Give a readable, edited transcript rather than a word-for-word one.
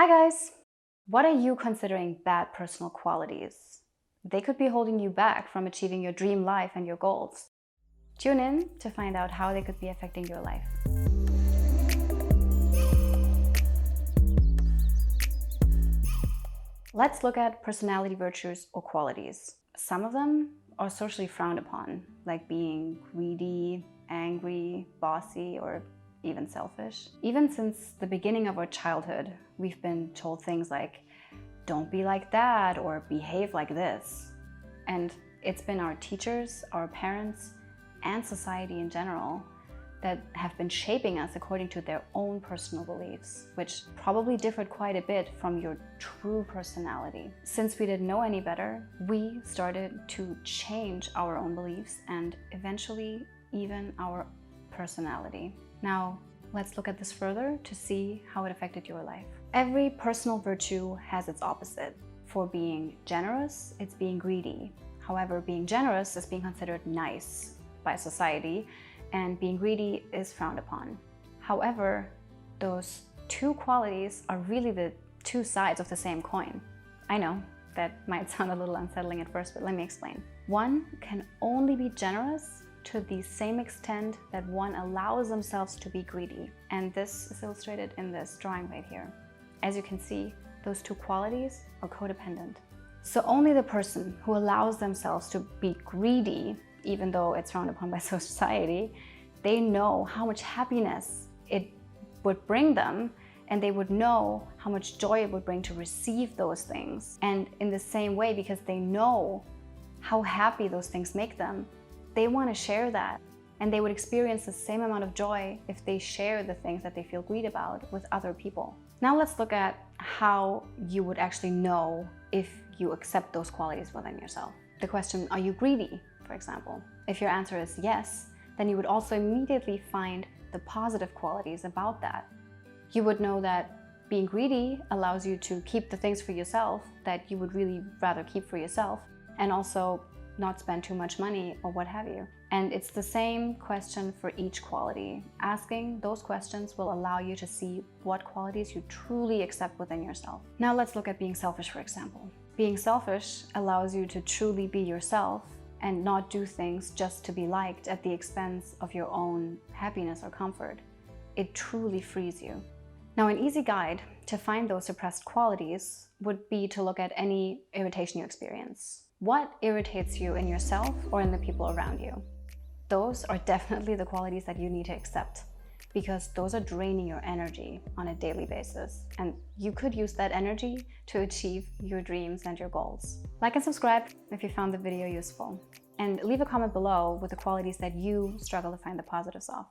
Hi guys! What are you considering bad personal qualities? They could be holding you back from achieving your dream life and your goals. Tune in to find out how they could be affecting your life. Let's look at personality virtues or qualities. Some of them are socially frowned upon, like being greedy, angry, bossy, or even selfish. Even since the beginning of our childhood, we've been told things like, don't be like that or behave like this. And it's been our teachers, our parents, and society in general that have been shaping us according to their own personal beliefs, which probably differed quite a bit from your true personality. Since we didn't know any better, we started to change our own beliefs and eventually even our personality. Now, let's look at this further to see how it affected your life. Every personal virtue has its opposite. For being generous, it's being greedy. However, being generous is being considered nice by society, and being greedy is frowned upon. However, those two qualities are really the two sides of the same coin. I know that might sound a little unsettling at first, but let me explain. One can only be generous to the same extent that one allows themselves to be greedy. And this is illustrated in this drawing right here. As you can see, those two qualities are codependent. So only the person who allows themselves to be greedy, even though it's frowned upon by society, they know how much happiness it would bring them, and they would know how much joy it would bring to receive those things. And in the same way, because they know how happy those things make them, they want to share that, and they would experience the same amount of joy if they share the things that they feel greed about with other people. Now let's look at how you would actually know if you accept those qualities within yourself. The question, are you greedy, for example? If your answer is yes, then you would also immediately find the positive qualities about that. You would know that being greedy allows you to keep the things for yourself that you would really rather keep for yourself, and also not spend too much money or what have you. And it's the same question for each quality. Asking those questions will allow you to see what qualities you truly accept within yourself. Now let's look at being selfish, for example. Being selfish allows you to truly be yourself and not do things just to be liked at the expense of your own happiness or comfort. It truly frees you. Now, an easy guide to find those suppressed qualities would be to look at any irritation you experience. What irritates you in yourself or in the people around you? Those are definitely the qualities that you need to accept, because those are draining your energy on a daily basis. And you could use that energy to achieve your dreams and your goals. Like and subscribe if you found the video useful. And leave a comment below with the qualities that you struggle to find the positives of.